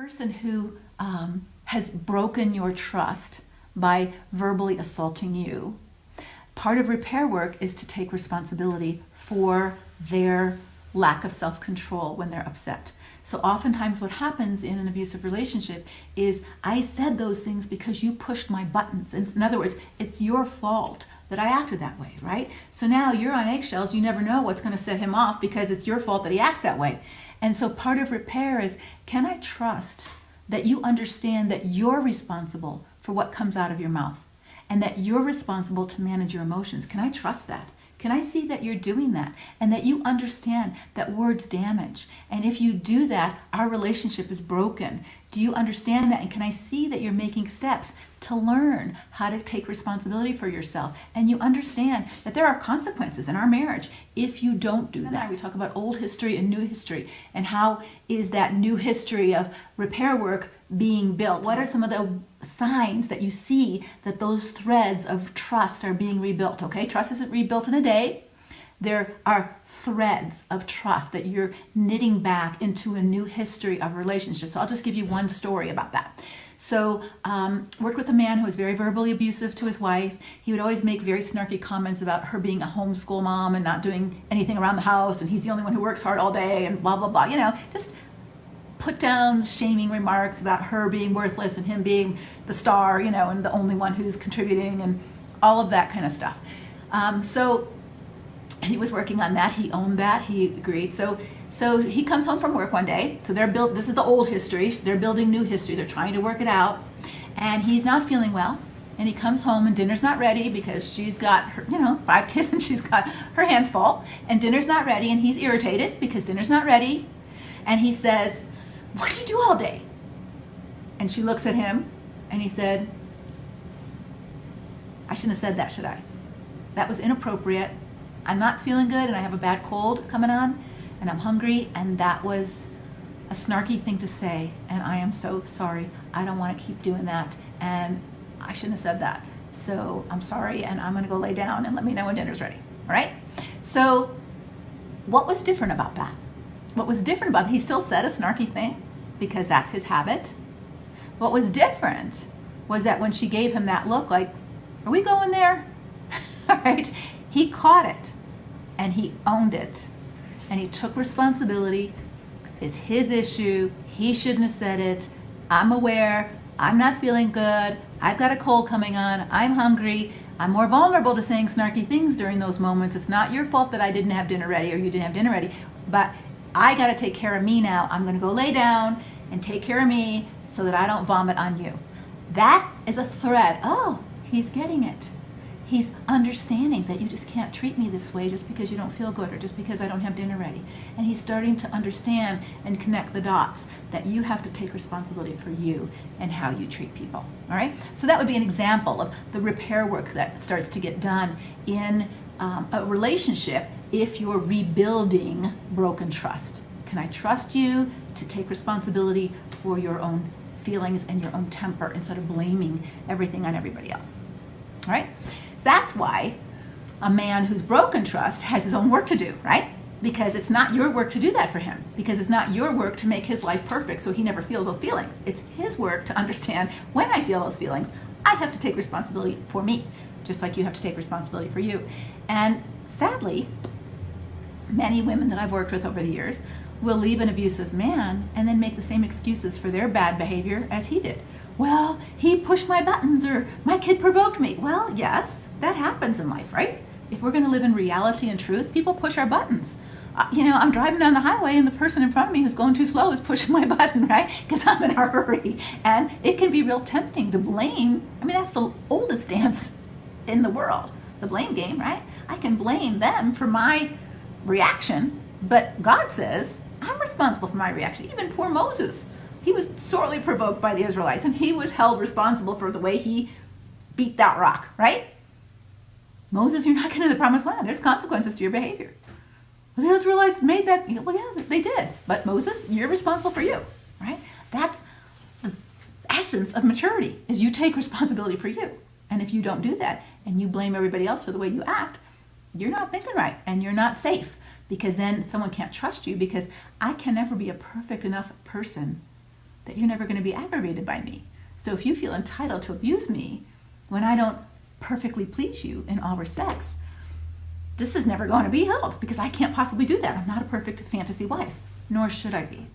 person who has broken your trust by verbally assaulting you, part of repair work is to take responsibility for their lack of self-control when they're upset. So oftentimes what happens in an abusive relationship is, I said those things because you pushed my buttons. In other words, it's your fault that I acted that way, right? So now you're on eggshells. You never know what's going to set him off because it's your fault that he acts that way. And so part of repair is, can I trust that you understand that you're responsible for what comes out of your mouth and that you're responsible to manage your emotions? Can I trust that? Can I see that you're doing that and that you understand that words damage? And if you do that, our relationship is broken. Do you understand that? And can I see that you're making steps to learn how to take responsibility for yourself? And you understand that there are consequences in our marriage if you don't do that. We talk about old history and new history, and how is that new history of repair work being built? What are some of the signs that you see that those threads of trust are being rebuilt? Okay, trust isn't rebuilt in a day. There are threads of trust that you're knitting back into a new history of relationships. So I'll just give you one story about that. So worked with a man who was very verbally abusive to his wife. He would always make very snarky comments about her being a homeschool mom and not doing anything around the house, and he's the only one who works hard all day, and blah, blah, blah. You know, just put down shaming remarks about her being worthless and him being the star, you know, and the only one who's contributing, and all of that kind of stuff. So he was working on that. He owned that. He agreed. So he comes home from work one day. So this is the old history. They're building new history. They're trying to work it out. And he's not feeling well. And he comes home and dinner's not ready because she's got her, 5 kids and she's got her hands full. And dinner's not ready, and he's irritated because dinner's not ready. And he says, "What'd you do all day?" And she looks at him and he said, "I shouldn't have said that, should I? That was inappropriate. I'm not feeling good and I have a bad cold coming on and I'm hungry, and that was a snarky thing to say, and I am so sorry. I don't want to keep doing that, and I shouldn't have said that. So I'm sorry, and I'm going to go lay down and let me know when dinner's ready." All right? So what was different about that? What was different about it? He still said a snarky thing because that's his habit. What was different was that when she gave him that look like, "Are we going there?" All right? He caught it and he owned it and he took responsibility. It's his issue. He shouldn't have said it. I'm aware. I'm not feeling good. I've got a cold coming on. I'm hungry. I'm more vulnerable to saying snarky things during those moments. It's not your fault that I didn't have dinner ready or you didn't have dinner ready, but I got to take care of me now. I'm going to go lay down and take care of me so that I don't vomit on you. That is a thread. Oh, he's getting it. He's understanding that you just can't treat me this way just because you don't feel good or just because I don't have dinner ready. And he's starting to understand and connect the dots that you have to take responsibility for you and how you treat people. All right? So that would be an example of the repair work that starts to get done in a relationship if you're rebuilding broken trust. Can I trust you to take responsibility for your own feelings and your own temper instead of blaming everything on everybody else? All right? So that's why a man who's broken trust has his own work to do, right? Because it's not your work to do that for him. Because it's not your work to make his life perfect so he never feels those feelings. It's his work to understand, when I feel those feelings, I have to take responsibility for me, just like you have to take responsibility for you. And sadly, many women that I've worked with over the years will leave an abusive man and then make the same excuses for their bad behavior as he did. Well, he pushed my buttons, or my kid provoked me. Well, yes, that happens in life, right? If we're going to live in reality and truth, people push our buttons. I'm driving down the highway and the person in front of me who's going too slow is pushing my button, right? Because I'm in a hurry. And it can be real tempting to blame. I mean, that's the oldest dance in the world, the blame game, right? I can blame them for my reaction, but God says I'm responsible for my reaction. Even poor Moses, he was sorely provoked by the Israelites, and he was held responsible for the way he beat that rock, right? Moses, you're not getting to the promised land. There's consequences to your behavior. Well, the Israelites made that, well, yeah, they did. But Moses, you're responsible for you, right? That's the essence of maturity, is you take responsibility for you. And if you don't do that, and you blame everybody else for the way you act, you're not thinking right, and you're not safe, because then someone can't trust you, because I can never be a perfect enough person that you're never going to be aggravated by me. So if you feel entitled to abuse me when I don't perfectly please you in all respects, this is never going to be held because I can't possibly do that. I'm not a perfect fantasy wife, nor should I be.